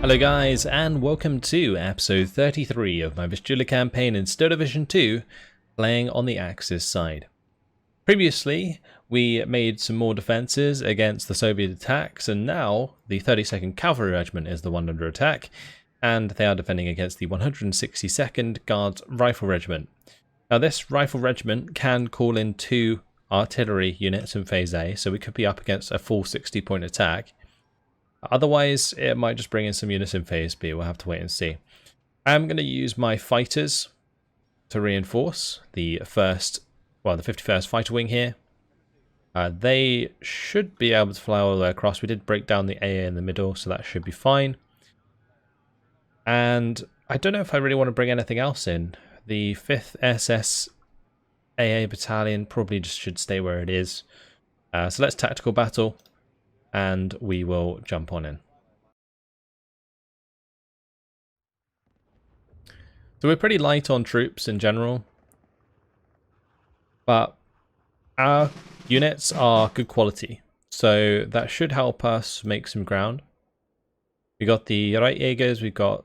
Hello guys, and welcome to episode 33 of my Vistula campaign in Steel Division 2, playing on the Axis side. Previously, we made some more defences against the Soviet attacks, and now the 32nd Cavalry Regiment is the one under attack, and they are defending against the 162nd Guards Rifle Regiment. Now this Rifle Regiment can call in 2 artillery units in Phase A, so we could be up against a full 60-point attack. Otherwise, it might just bring in some units in Phase B. We'll have to wait and see. I'm going to use my fighters to reinforce the 51st Fighter Wing here. They should be able to fly all the way across. We did break down the AA in the middle, so that should be fine. And I don't know if I really want to bring anything else in. The 5th SS AA Battalion probably just should stay where it is. So let's tactical battle. And we will jump on in. So we're pretty light on troops in general, but our units are good quality, so that should help us make some ground. We got the Reitjägers, we've got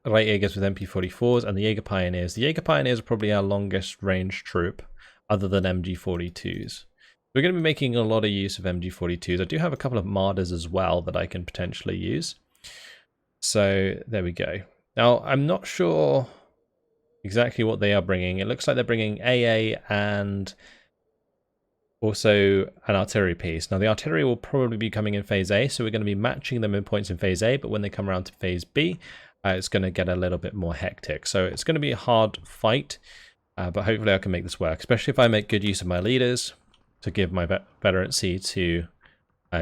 Reitjägers with MP44s, and the Jaeger Pioneers. The Jaeger Pioneers are probably our longest range troop, other than MG42s. We're going to be making a lot of use of MG42s. I do have a couple of Marders as well that I can potentially use. So there we go. Now, I'm not sure exactly what they are bringing. It looks like they're bringing AA and also an artillery piece. Now, the artillery will probably be coming in Phase A, so we're going to be matching them in points in Phase A, but when they come around to Phase B, it's going to get a little bit more hectic. So it's going to be a hard fight, but hopefully I can make this work, especially if I make good use of my leaders to give my veterancy to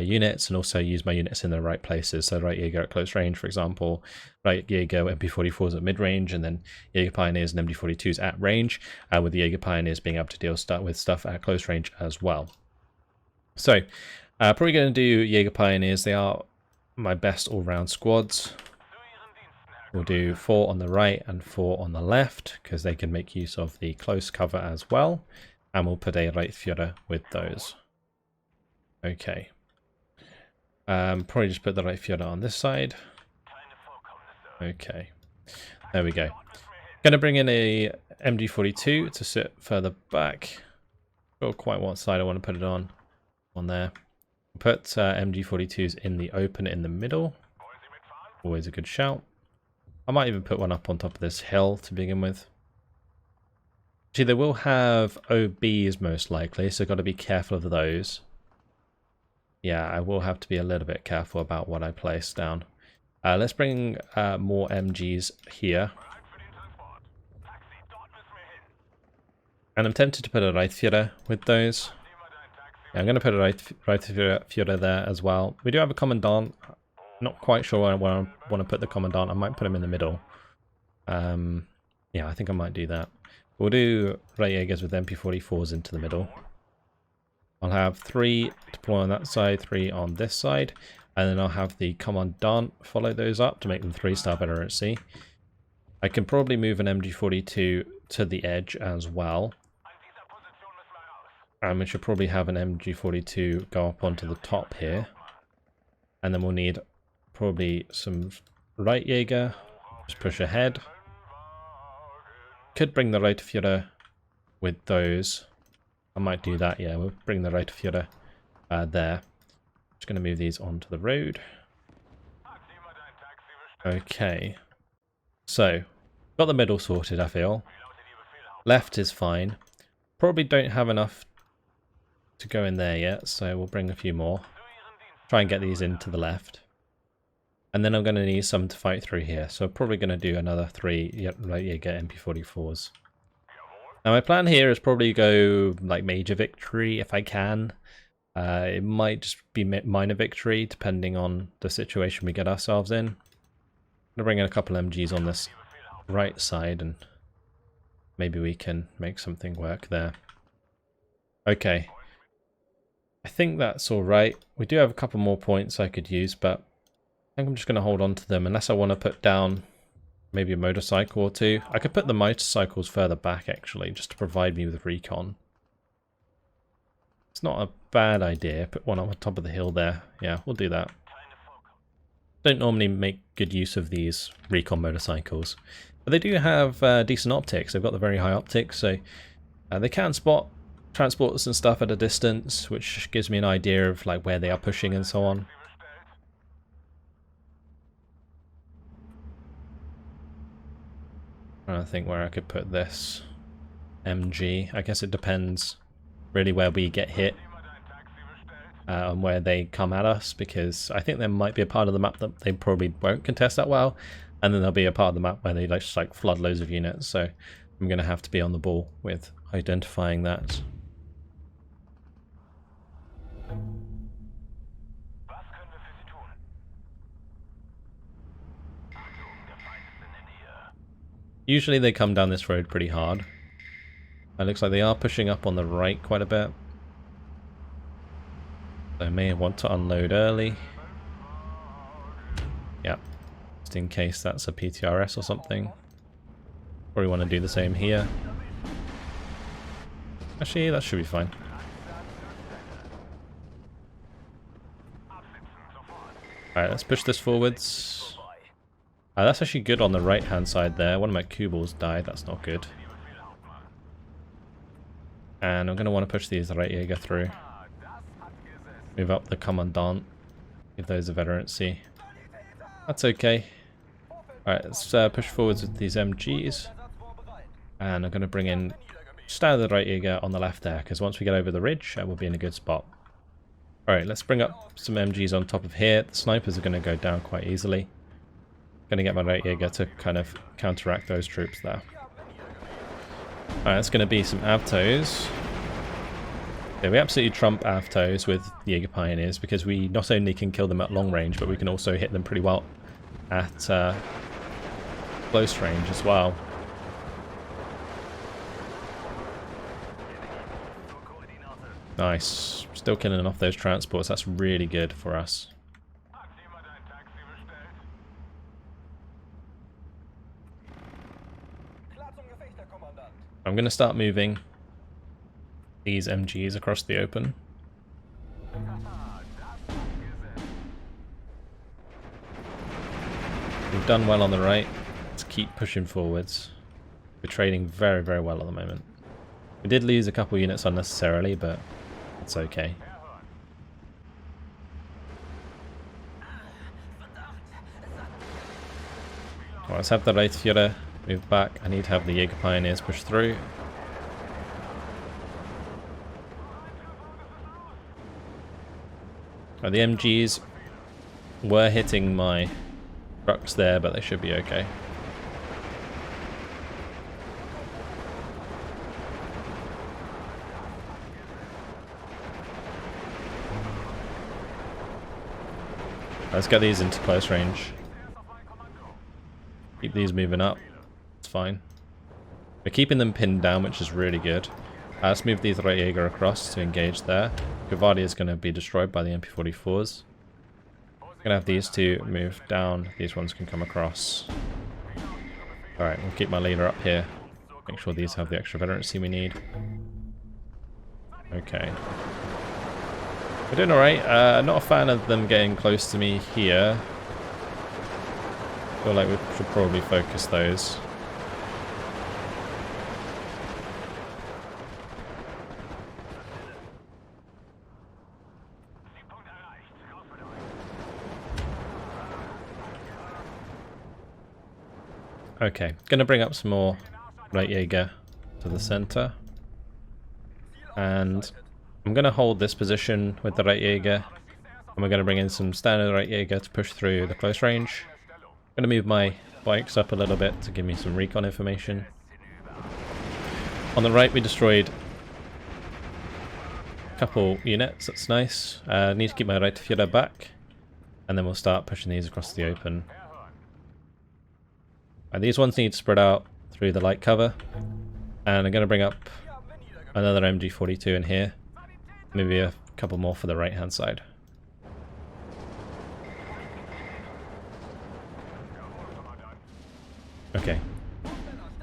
units, and also use my units in the right places. So Reitjäger at close range, for example, Reitjäger MP44s at mid-range, and then Jaeger Pioneers and MG42s at range, with the Jaeger Pioneers being able to deal with stuff at close range as well. So probably going to do Jaeger Pioneers. They are my best all-round squads. We'll do 4 on the right and 4 on the left, because they can make use of the close cover as well. And we'll put a Reitführer with those. Okay. Probably just put the Reitführer on this side. Okay. There we go. Going to bring in a MG42 to sit further back. Not quite what side I want to put it on. On there. Put MG42s in the open in the middle. Always a good shout. I might even put one up on top of this hill to begin with. Actually, they will have OBs most likely, so got to be careful of those. Yeah, I will have to be a little bit careful about what I place down. Let's bring more MGs here. And I'm tempted to put a Reitführer with those. Yeah, I'm going to put a Reitführer there as well. We do have a Commandant. Not quite sure where I want to put the Commandant. I might put him in the middle. Yeah, I think I might do that. We'll do Reitjägers with MP44s into the middle. I'll have 3 deploy on that side, 3 on this side, and then I'll have the Commandant follow those up to make them 3-star veterancy. I can probably move an MG42 to the edge as well. And we should probably have an MG42 go up onto the top here. And then we'll need probably some Reitjäger. Just push ahead. Could bring the Reitführer with those. I might do that, yeah. We'll bring the Reitführer there. Just going to move these onto the road. Okay. So, got the middle sorted, I feel. Left is fine. Probably don't have enough to go in there yet, so we'll bring a few more. Try and get these into the left. And then I'm going to need some to fight through here. So I'm probably going to do another 3 Reitjäger MP44s. Now my plan here is probably go like major victory if I can. It might just be minor victory depending on the situation we get ourselves in. I'm going to bring in a couple MGs on this right side and maybe we can make something work there. Okay. I think that's alright. We do have a couple more points I could use, but I think I'm just going to hold on to them unless I want to put down maybe a motorcycle or 2. I could put the motorcycles further back actually, just to provide me with recon. It's not a bad idea. Put one on the top of the hill there. Yeah, we'll do that. don't normally make good use of these recon motorcycles. But they do have decent optics. They've got the very high optics, so they can spot transporters and stuff at a distance, which gives me an idea of like where they are pushing and so on. I think where I could put this MG. I guess it depends really where we get hit and where they come at us, because I think there might be a part of the map that they probably won't contest that well, and then there'll be a part of the map where they just like flood loads of units, so I'm going to have to be on the ball with identifying that. Usually they come down this road pretty hard. It looks like they are pushing up on the right quite a bit. They may want to unload early. Yeah, just in case that's a PTRS or something. Probably want to do the same here. Actually, that should be fine. Alright, let's push this forwards. That's actually good on the right hand side there. One of my Kubels died, that's not good. And I'm going to want to push these right Jäger through. Move up the Commandant. Give those a veterancy. That's okay. Alright, let's push forwards with these MGs. And I'm going to bring in standard right Jäger on the left there, because once we get over the ridge, we'll be in a good spot. Alright, let's bring up some MGs on top of here. The snipers are going to go down quite easily. Going to get my right Jäger to kind of counteract those troops there. Alright, it's going to be some Avtos. Yeah, we absolutely trump Avtos with the Jäger Pioneers, because we not only can kill them at long range, but we can also hit them pretty well at close range as well. Nice. Still killing off those transports. That's really good for us. I'm going to start moving these MGs across the open. We've done well on the right. Let's keep pushing forwards. We're trading very, very well at the moment. We did lose a couple units unnecessarily, but it's okay. Well, let's have the Reitführer move back. I need to have the Jäger Pioneers push through. The MGs were hitting my trucks there, but they should be okay. Let's get these into close range. Keep these moving up. It's fine. We're keeping them pinned down, which is really good. Let's move these right Jäger across to engage there. Gavardi is going to be destroyed by the MP44s. We're going to have these two move down. These ones can come across. Alright, we'll keep my leader up here. Make sure these have the extra veterancy we need. Okay. We're doing alright. Not a fan of them getting close to me here. Feel like we should probably focus those. Okay, gonna bring up some more right Jäger to the center. And I'm gonna hold this position with the right Jäger. And we're gonna bring in some standard right Jäger to push through the close range. I'm gonna move my bikes up a little bit to give me some recon information. On the right we destroyed a couple units, that's nice. Need to keep my Reitführer back. And then we'll start pushing these across the open. And these ones need to spread out through the light cover. And I'm going to bring up another MG42 in here. Maybe a couple more for the right hand side. Okay.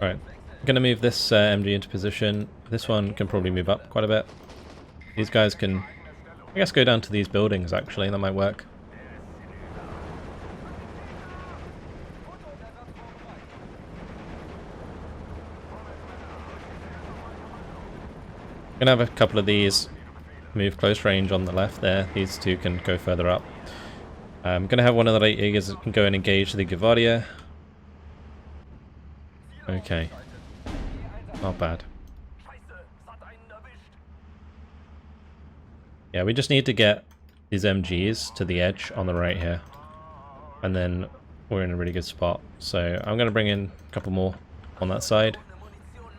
Alright. I'm going to move this MG into position. This one can probably move up quite a bit. These guys can, I guess, go down to these buildings actually. That might work. Gonna have a couple of these move close range on the left there. These two can go further up. I'm gonna have one of the light Jaegers that can go and engage the Gevaria. Okay. Not bad. Yeah, we just need to get these MGs to the edge on the right here. And then we're in a really good spot. So I'm going to bring in a couple more on that side.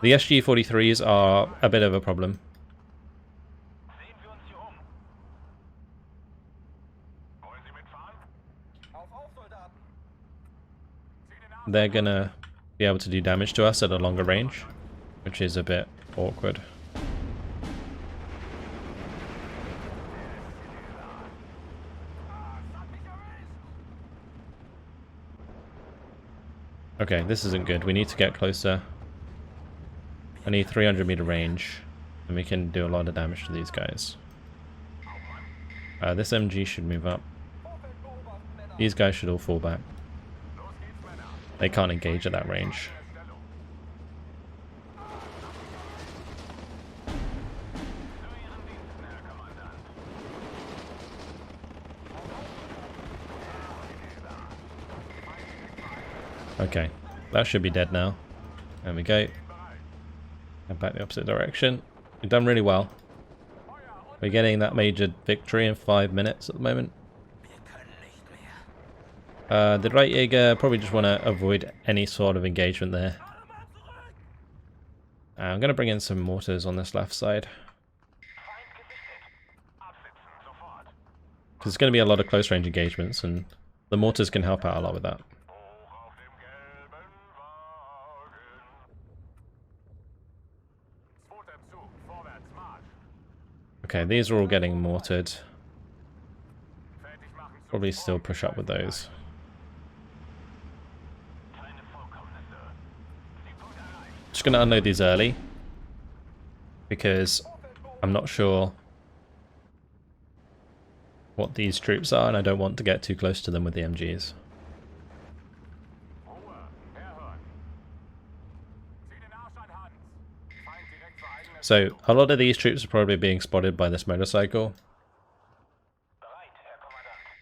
The SG-43s are a bit of a problem. They're going to be able to do damage to us at a longer range, which is a bit awkward. Okay, this isn't good. We need to get closer. I need 300 meter range, and we can do a lot of damage to these guys. This MG should move up. These guys should all fall back. They can't engage at that range. Okay, that should be dead now. There we go. And back the opposite direction. We've done really well. We're getting that major victory in 5 minutes at the moment. The right Jaeger probably just want to avoid any sort of engagement there. I'm going to bring in some mortars on this left side. Because there's going to be a lot of close range engagements, and the mortars can help out a lot with that. Okay, these are all getting mortared. Probably still push up with those. Just going to unload these early, because I'm not sure what these troops are, and I don't want to get too close to them with the MGs. So a lot of these troops are probably being spotted by this motorcycle.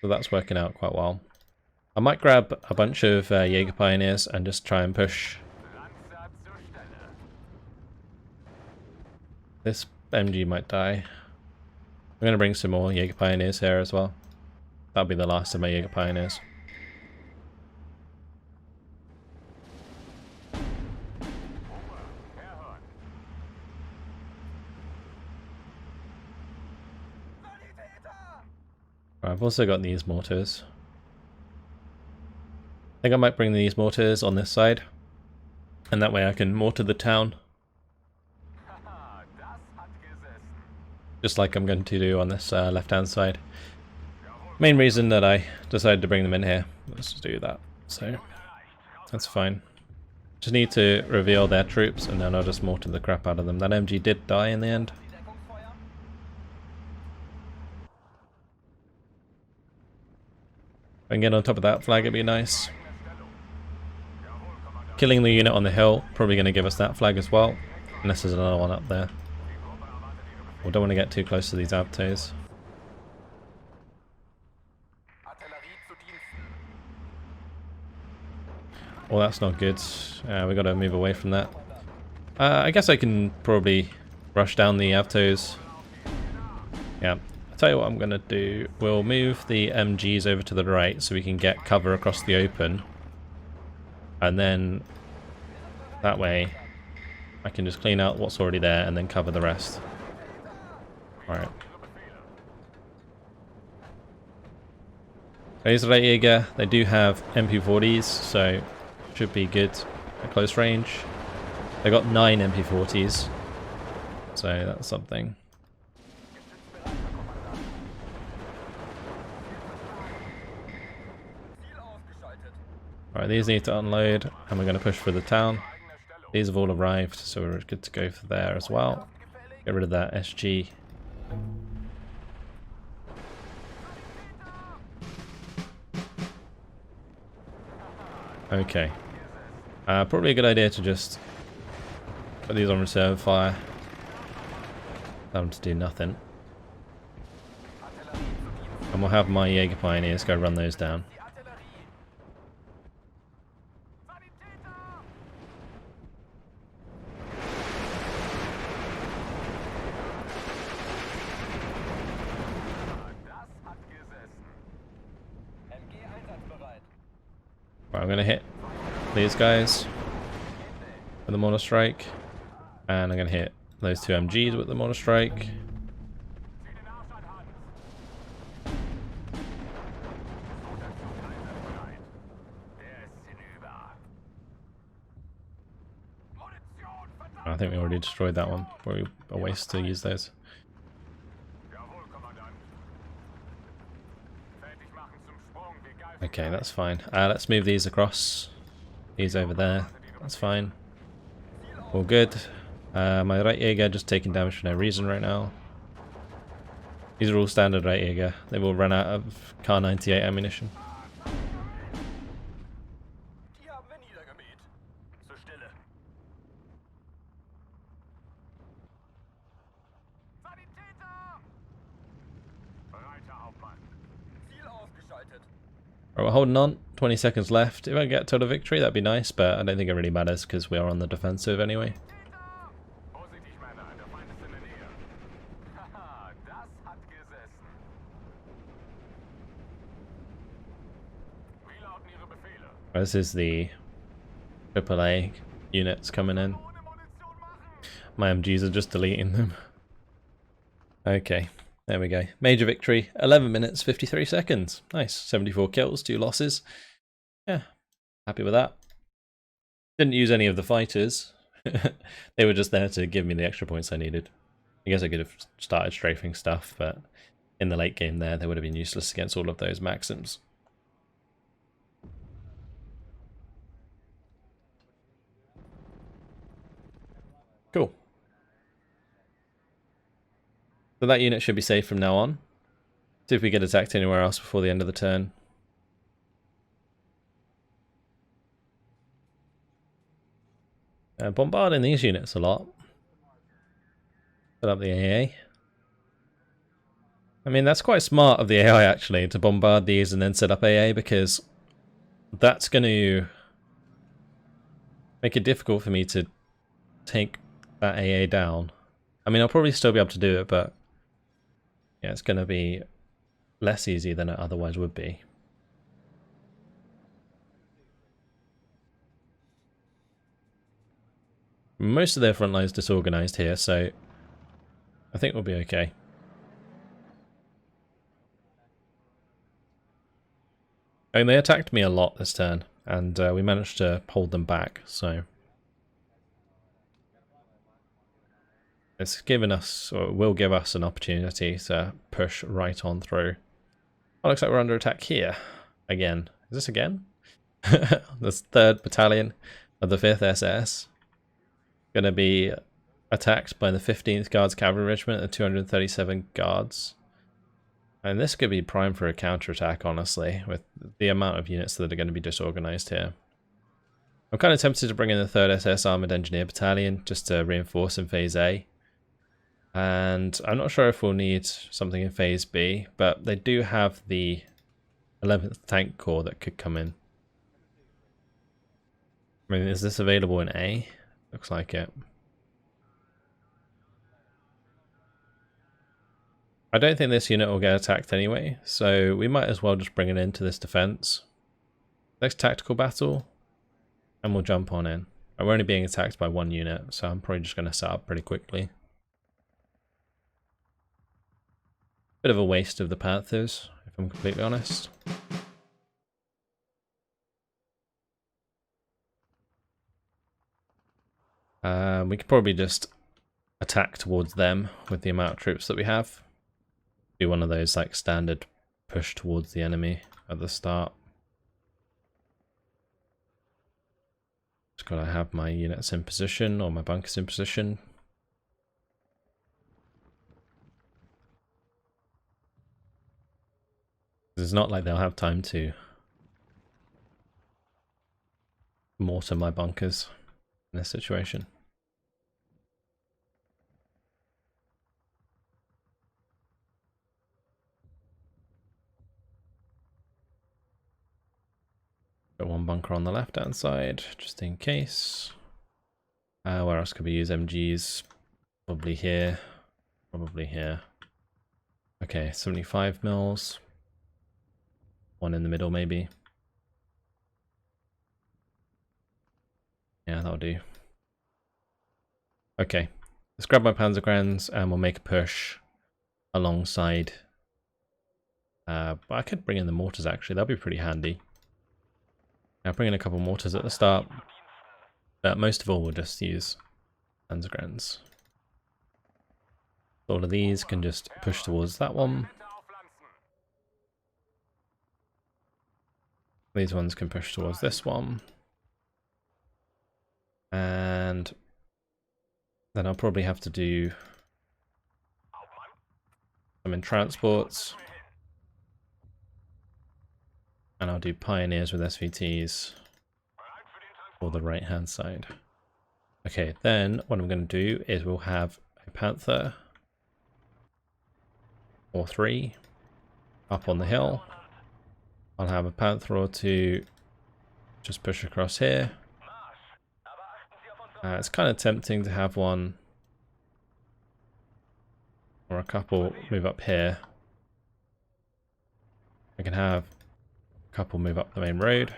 So that's working out quite well. I might grab a bunch of Jaeger Pioneers and just try and push. This MG might die. I'm going to bring some more Jaeger Pioneers here as well. That'll be the last of my Jaeger Pioneers. I've also got these mortars. I think I might bring these mortars on this side, and that way I can mortar the town. Just like I'm going to do on this left-hand side. Main reason that I decided to bring them in here was to do that, so that's fine. Just need to reveal their troops, and then I'll just mortar the crap out of them. That MG did die in the end. If I can get on top of that flag, it'd be nice. Killing the unit on the hill, probably going to give us that flag as well. Unless there's another one up there. We don't want to get too close to these Abtos. Well, that's not good. We got to move away from that. I guess I can probably rush down the Abtos. Yeah. I'll tell you what I'm going to do. We'll move the MGs over to the right so we can get cover across the open. And then that way I can just clean out what's already there and then cover the rest. Alright. These Light Jaeger, they do have MP40s, so should be good at close range. They got 9 MP40s, so that's something. Alright, these need to unload, and we're going to push for the town. These have all arrived, so we're good to go for there as well. Get rid of that SG. Okay. Probably a good idea to just put these on reserve fire. Allow them to do nothing. And we'll have my Jaeger Pioneers go run those down. Right, I'm going to hit these guys with the Mortar Strike. And I'm going to hit those two MGs with the Mortar Strike. I think we already destroyed that one. Probably a waste to use those. Okay, that's fine. Let's move these across. These over there. That's fine. All good. My right Jaeger just taking damage for no reason right now. These are all standard right Jaeger. They've all run out of Kar 98 ammunition. Alright, we're holding on. 20 seconds left. If I get total victory, that'd be nice, but I don't think it really matters because we are on the defensive anyway. This is the AAA units coming in. My MGs are just deleting them. Okay, there we go. Major victory, 11 minutes, 53 seconds. Nice, 74 kills, 2 losses. Yeah, happy with that. Didn't use any of the fighters. They were just there to give me the extra points I needed. I guess I could have started strafing stuff, but in the late game there, they would have been useless against all of those Maxims. Cool. So that unit should be safe from now on. See if we get attacked anywhere else before the end of the turn. Bombarding these units a lot. Set up the AA. I mean, that's quite smart of the AI actually, to bombard these and then set up AA, because that's going to make it difficult for me to take that AA down. I mean, I'll probably still be able to do it, but yeah, it's going to be less easy than it otherwise would be. Most of their front line is disorganized here, so I think we'll be okay. And they attacked me a lot this turn, and we managed to hold them back, so it's given us, or will give us, an opportunity to push right on through. Oh, looks like we're under attack here again. Is this again? This 3rd Battalion of the 5th SS going to be attacked by the 15th Guards Cavalry Regiment and 237 Guards. And this could be prime for a counterattack, honestly, with the amount of units that are going to be disorganized here. I'm kind of tempted to bring in the 3rd SS Armoured Engineer Battalion just to reinforce in Phase A. And I'm not sure if we'll need something in Phase B, but they do have the 11th Tank Corps that could come in. I mean, is this available in A? Looks like it. I don't think this unit will get attacked anyway, so we might as well just bring it into this defense. Next tactical battle, and we'll jump on in. We're only being attacked by 1 unit, so I'm probably just going to set up pretty quickly. Bit of a waste of the Panthers, if I'm completely honest. We could probably just attack towards them with the amount of troops that we have. Do one of those like standard push towards the enemy at the start. Just gotta have my units in position, or my bunkers in position. It's not like they'll have time to mortar my bunkers in this situation. Put one bunker on the left hand side, just in case. Where else could we use MGs? Probably here. Probably here. Okay, 75 mils. One in the middle, maybe. Yeah, that'll do. Okay, let's grab my Panzergrans and we'll make a push alongside. But I could bring in the mortars actually, that'd be pretty handy. I'll bring in a couple mortars at the start, but most of all we'll just use Panzergrans. All of these can just push towards that one. These ones can push towards this one. And then I'll probably have to do some in transports. And I'll do pioneers with SVTs for the right hand side. Okay, then what I'm going to do is we'll have a Panther or 3 up on the hill. I'll have a Panther or 2 just push across here. It's kind of tempting to have one or a couple move up here. I can have a couple move up the main road.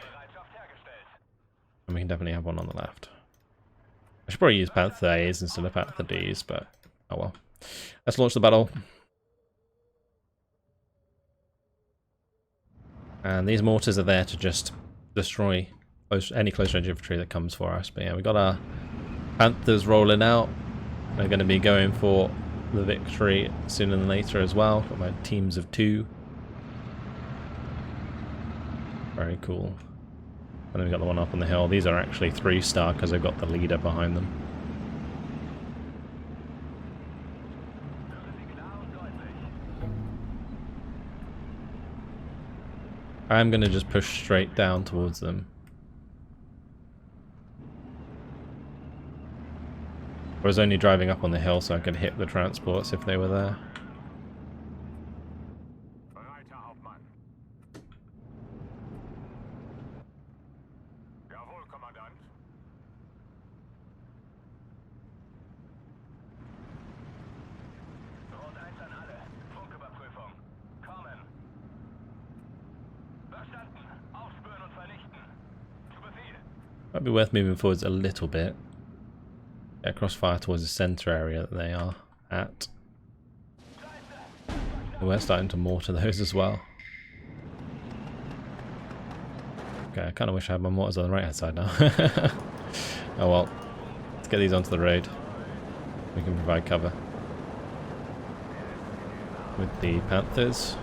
And we can definitely have one on the left. I should probably use Panther A's instead of Panther D's, but oh well. Let's launch the battle. And these mortars are there to just destroy any close range infantry that comes for us. But yeah, we got our Panthers rolling out. They're going to be going for the victory sooner than later as well. Got my teams of 2. Very cool. And then we've got the one up on the hill. These are actually 3-star because I've got the leader behind them. I'm going to just push straight down towards them. I was only driving up on the hill so I could hit the transports if they were there. Might be worth moving forwards a little bit. Get crossfire towards the centre area that they are at. We're starting to mortar those as well. Okay, I kind of wish I had my mortars on the right hand side now. Oh well, let's get these onto the road. We can provide cover with the Panthers.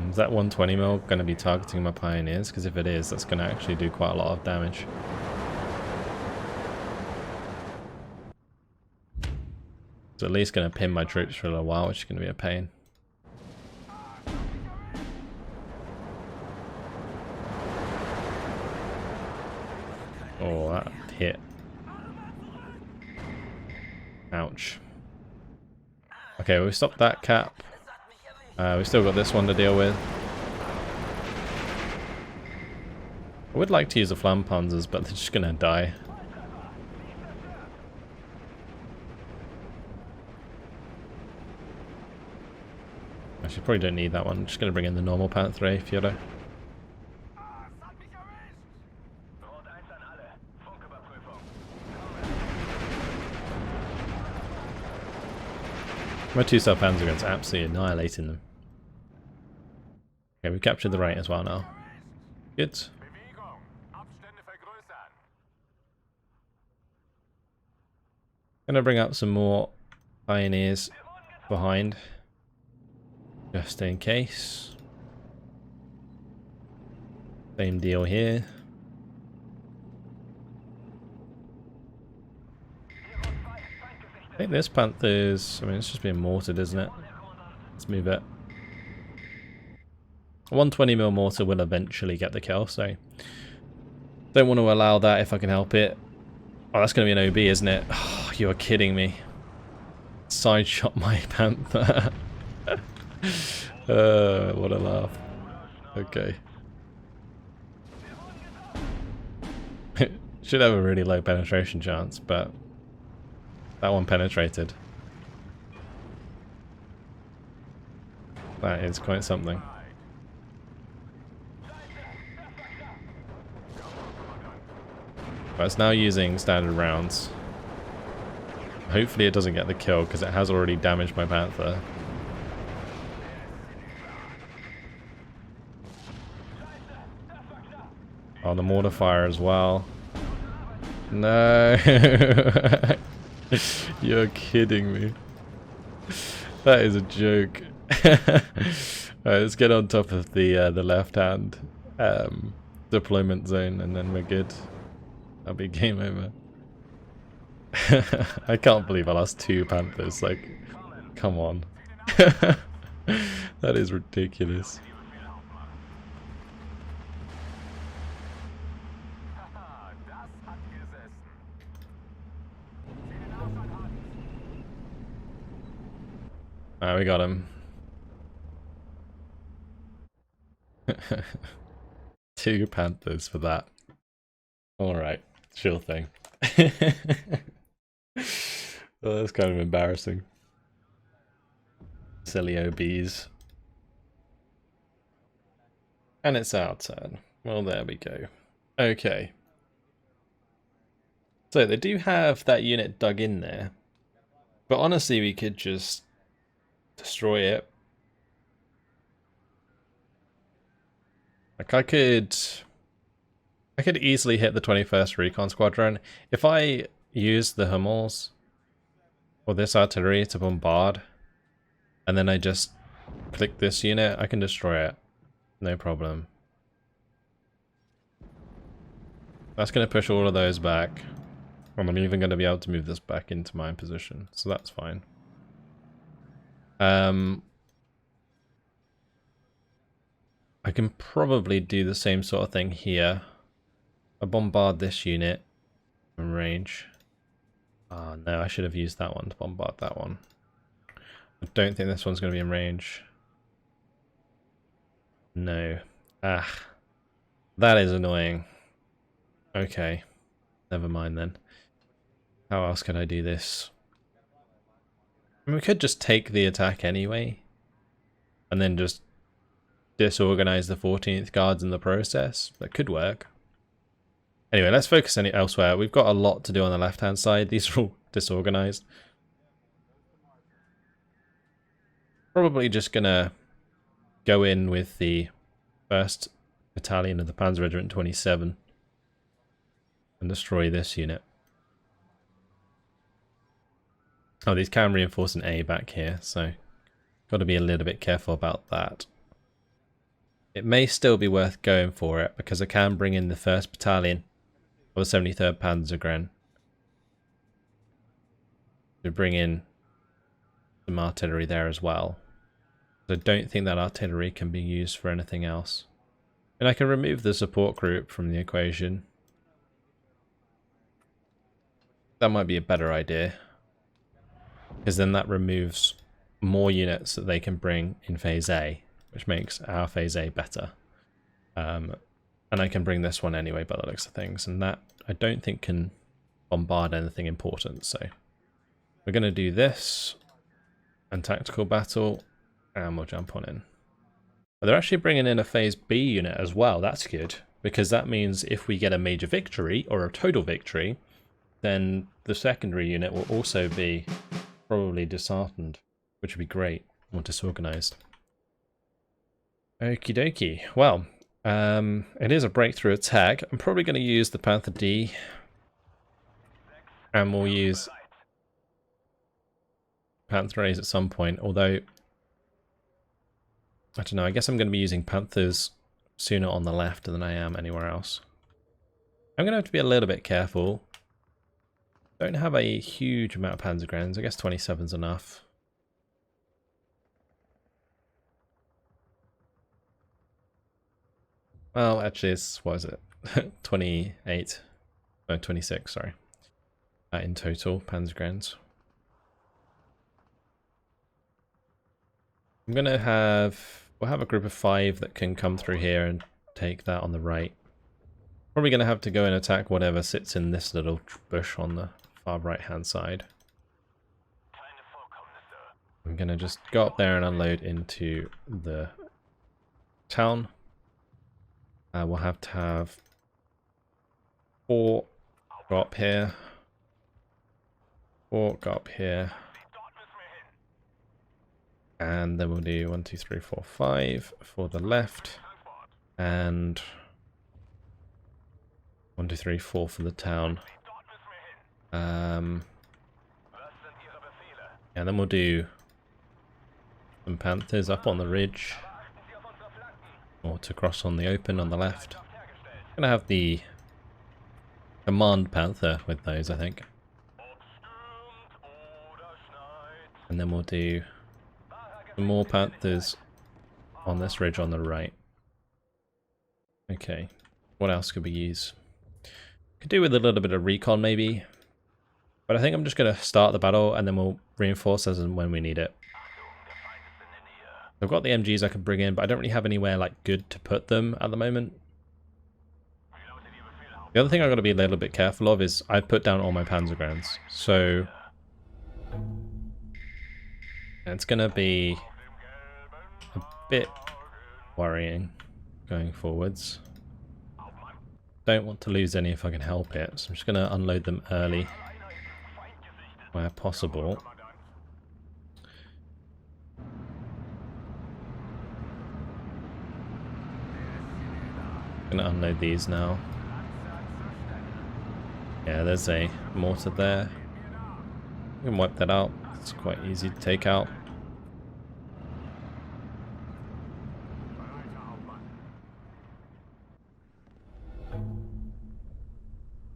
Is that 120mm going to be targeting my pioneers? Because if it is, that's going to actually do quite a lot of damage. It's at least going to pin my troops for a little while, which is going to be a pain. Oh, that hit. Ouch. Okay, we stopped that cap. We've still got this one to deal with. I would like to use the Flampanzers, but they're just going to die. Actually, probably don't need that one. I'm just going to bring in the normal Panther A Führer. My 2-star Panzergrans absolutely annihilating them. Okay, we've captured the right as well now. Good. Gonna bring up some more pioneers behind, just in case. Same deal here. I think this Panther's, I mean, it's just being mortared, isn't it? Let's move it. A 120mm mortar will eventually get the kill, so Don't want to allow that if I can help it. Oh, that's going to be an OB, isn't it? Oh, you are kidding me. Side shot my panther. What a laugh. Okay. Should have a really low penetration chance, but that one penetrated. That is quite something. But it's now using standard rounds. Hopefully it doesn't get the kill, because it has already damaged my panther. Oh, the mortar fire as well. No. You're kidding me. That is a joke. Alright, let's get on top of the left-hand deployment zone, and then we're good. That'll be game over. I can't believe I lost 2 panthers. Like, come on. That is ridiculous. Alright, we got him. 2 panthers for that. Alright, sure thing. Well, that's kind of embarrassing. Silly OBs. And it's our turn. Well, there we go. Okay. So they do have that unit dug in there. But honestly, we could just destroy it. Like, I could easily hit the 21st Recon Squadron. If I use the Hummels or this artillery to bombard, and then I just click this unit, I can destroy it. No problem. That's going to push all of those back. And I'm even going to be able to move this back into my position, so that's fine. I can probably do the same sort of thing here. I bombard this unit from range. Oh no, I should have used that one to bombard that one. I don't think this one's going to be in range. No. Ah. That is annoying. Okay. Never mind then. How else could I do this? I mean, we could just take the attack anyway. And then just disorganize the 14th Guards in the process. That could work. Anyway, let's focus elsewhere. We've got a lot to do on the left-hand side. These are all disorganized. Probably just gonna go in with the 1st Battalion of the Panzer Regiment 27 and destroy this unit. Oh, these can reinforce an A back here, so got to be a little bit careful about that. It may still be worth going for it, because I can bring in the 1st Battalion of the 73rd Panzergren to bring in some artillery there as well. I don't think that artillery can be used for anything else. And I can remove the support group from the equation. That might be a better idea, because then that removes more units that they can bring in Phase A, which makes our Phase A better. And I can bring this one anyway by the looks of things, and that I don't think can bombard anything important, so we're going to do this and tactical battle, and we'll jump on in. But they're actually bringing in a Phase B unit as well. That's good, because that means if we get a major victory or a total victory, then the secondary unit will also be probably disheartened, which would be great, or disorganized. Okie dokie. Well, it is a breakthrough attack. I'm probably going to use the Panther D, and we'll use Panther A's at some point, although I don't know, I guess I'm going to be using Panthers sooner on the left than I am anywhere else. I'm going to have to be a little bit careful. Don't have a huge amount of Panzergrens. I guess 27's enough. Well, actually, it's, what is it? 28, no, 26, sorry, in total, Panzergrens. I'm gonna we'll have a group of 5 that can come through here and take that on the right. Probably gonna have to go and attack whatever sits in this little bush on the far right hand side. I'm gonna just go up there and unload into the town. We'll have to have 4 go up here, 4 go up here, and then we'll do 1, 2, 3, 4, 5 for the left, and 1, 2, 3, 4 for the town. And then we'll do some Panthers up on the ridge, or to cross on the open on the left. I'm gonna have the Command Panther with those, I think. And then we'll do some more Panthers on this ridge on the right. Okay, what else could we use? Could do with a little bit of recon maybe. But I think I'm just going to start the battle and then we'll reinforce as and when we need it. I've got the MGs I can bring in, but I don't really have anywhere like good to put them at the moment. The other thing I've got to be a little bit careful of is I've put down all my Panzergrens. So it's going to be a bit worrying going forwards. Don't want to lose any if I can help it, so I'm just going to unload them early where possible. I'm going to unload these now. Yeah, there's a mortar there. We can wipe that out. It's quite easy to take out.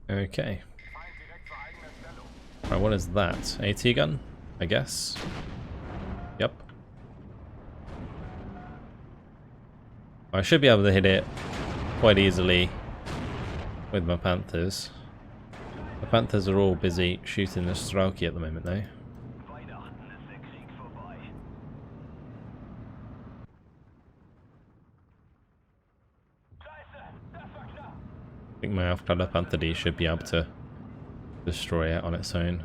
Okay. Right, what is that? AT gun, I guess. Yep. I should be able to hit it quite easily with my Panthers. The Panthers are all busy shooting the Strelky at the moment though. I think my Aufkläder Panther D should be able to destroy it on its own.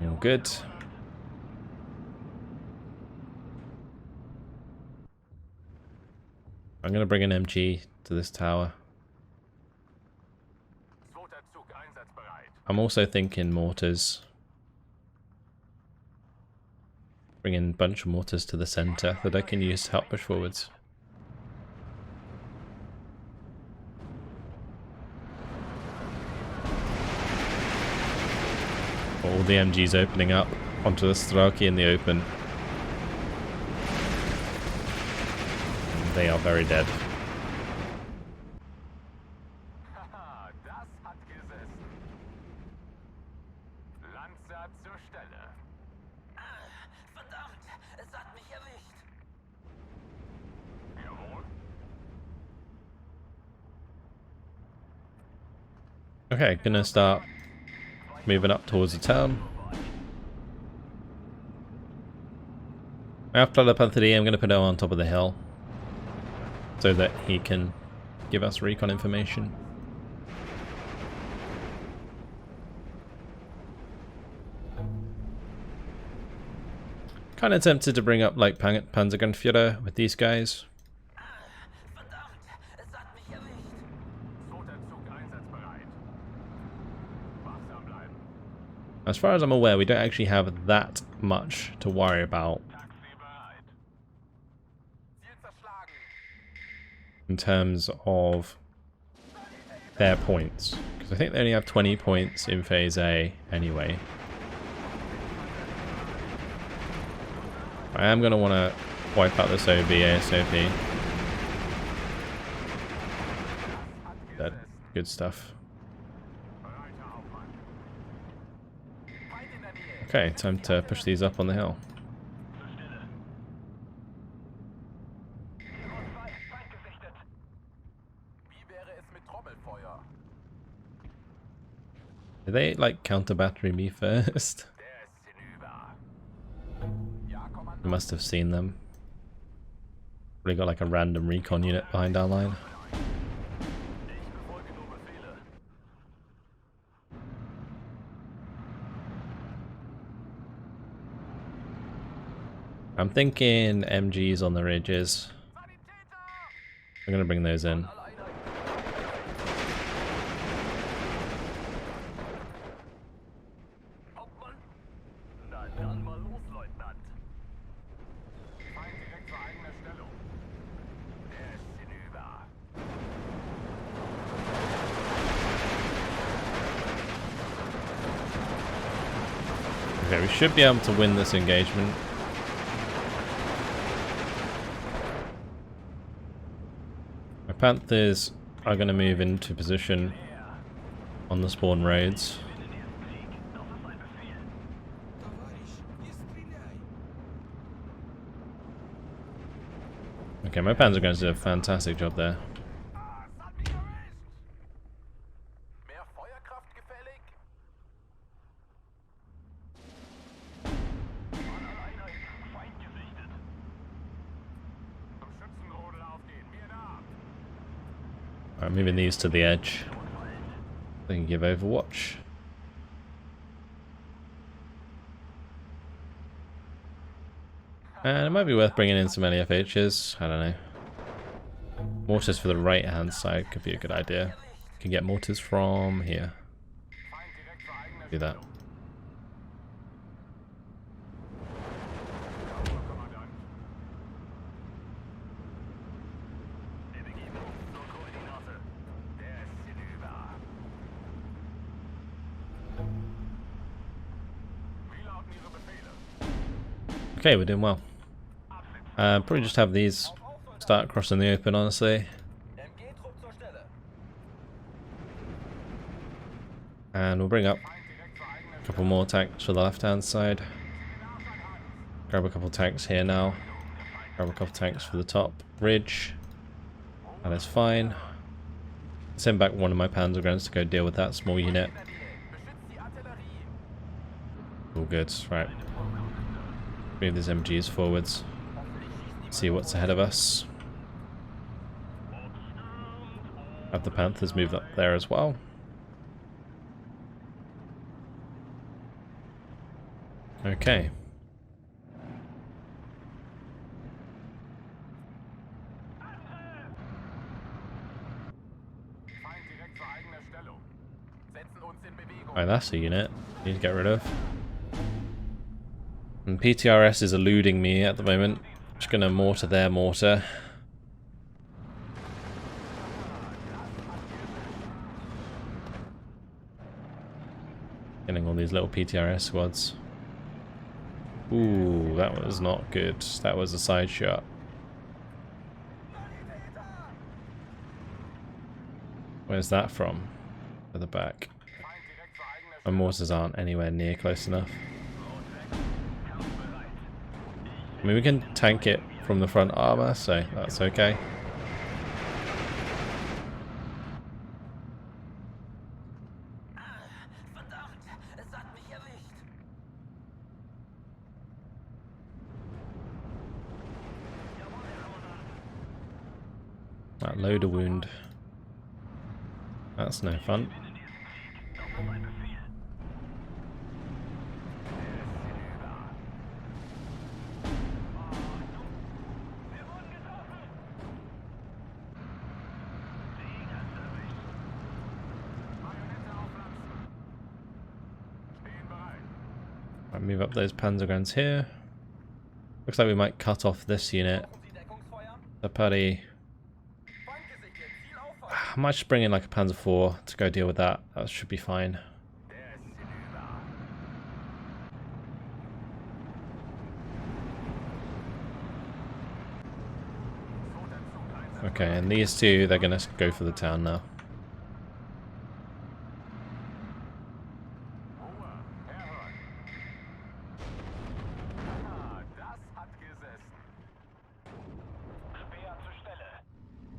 All good. I'm going to bring an MG to this tower. I'm also thinking mortars. Bring in a bunch of mortars to the center that I can use to help push forwards. All the MGs opening up onto the Strelky in the open. And they are very dead. Okay, gonna start moving up towards the town. After the Panther D, I'm going to put him on top of the hill so that he can give us recon information. Kind of tempted to bring up like Panzergrenführer with these guys. As far as I'm aware, we don't actually have that much to worry about in terms of their points, because I think they only have 20 points in Phase A anyway. I am going to want to wipe out this OB ASAP. That's good stuff. Okay, time to push these up on the hill. Did they like counter battery me first? We must have seen them. Probably got like a random recon unit behind our line. I'm thinking MGs on the ridges. I'm gonna bring those in. Okay, we should be able to win this engagement. My Panthers are going to move into position on the spawn roads. Okay, my Panthers are going to do a fantastic job there. Alright, moving these to the edge. They can give Overwatch. And it might be worth bringing in some LFHs. I don't know. Mortars for the right hand side could be a good idea. Can get mortars from here. Do that. Okay, we're doing well. Probably just have these start crossing the open, honestly. And we'll bring up a couple more tanks for the left hand side. Grab a couple tanks here now. Grab a couple tanks for the top ridge. That is fine. Send back one of my Panzergrunts to go deal with that small unit. All good, right. Move these MGs forwards. See what's ahead of us. Have the Panthers move up there as well. Okay. Right, that's a unit need to get rid of. And PTRS is eluding me at the moment. Just gonna mortar their mortar. Getting all these little PTRS squads. Ooh, that was not good. That was a side shot. Where's that from? At the back. My mortars aren't anywhere near close enough. I mean, we can tank it from the front armor, so that's okay. That loader wound. That's no fun. I'll move up those Panzergrunts here. Looks like we might cut off this unit. The putty. I might just bring in like a Panzer IV to go deal with that. That should be fine. Okay, and these two, they're gonna go for the town now.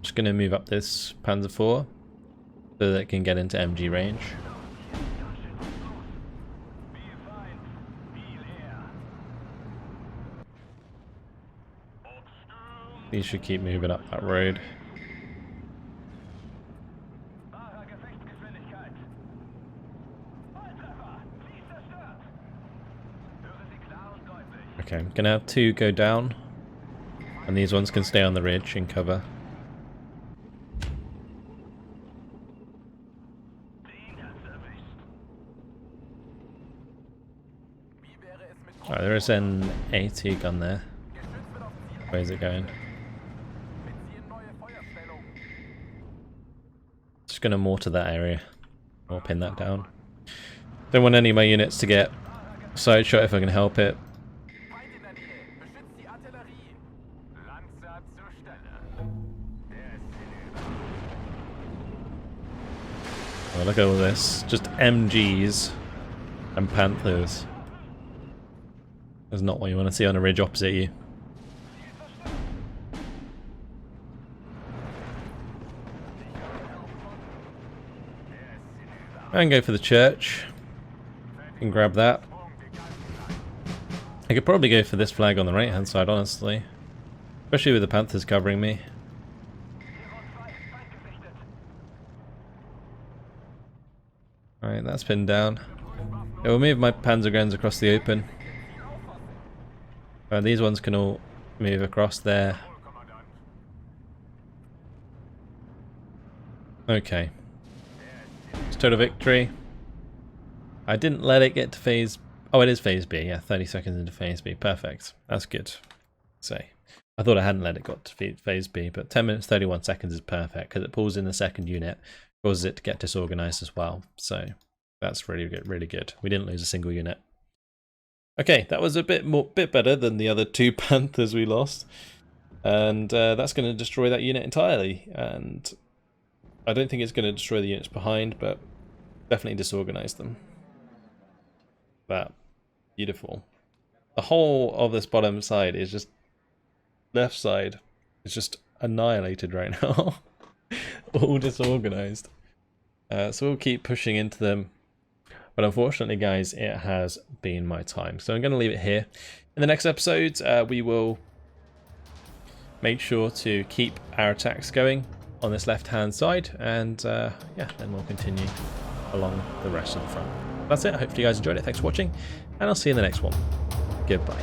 Just gonna move up this Panzer IV so that it can get into MG range. These should keep moving up that road. Okay, I'm gonna have 2 go down, and these ones can stay on the ridge and cover. Alright, there is an AT gun there. Where's it going? Just gonna mortar that area, or pin that down. Don't want any of my units to get side shot if I can help it. Oh, look at all this. Just MGs and Panthers. That's not what you want to see on a ridge opposite you. I can go for the church. I can grab that. I could probably go for this flag on the right hand side, honestly. Especially with the Panthers covering me. Alright, that's pinned down. I will move my Panzergrens across the open. These ones can all move across there. Okay. It's total victory. I didn't let it get to phase... Oh, it is phase B. Yeah, 30 seconds into phase B. Perfect. That's good. Say. I thought I hadn't let it got to phase B, but 10 minutes 31 seconds is perfect because it pulls in the second unit, causes it to get disorganized as well. So that's really good. Really good. We didn't lose a single unit. Okay, that was a bit better than the other 2 Panthers we lost, and that's going to destroy that unit entirely. And I don't think it's going to destroy the units behind, but definitely disorganize them. That beautiful. The whole of this bottom side is just left side is just annihilated right now. All disorganized. So we'll keep pushing into them. But unfortunately, guys, it has been my time. So I'm going to leave it here. In the next episode, we will make sure to keep our attacks going on this left-hand side. And yeah, then we'll continue along the rest of the front. That's it. Hopefully you guys enjoyed it. Thanks for watching. And I'll see you in the next one. Goodbye.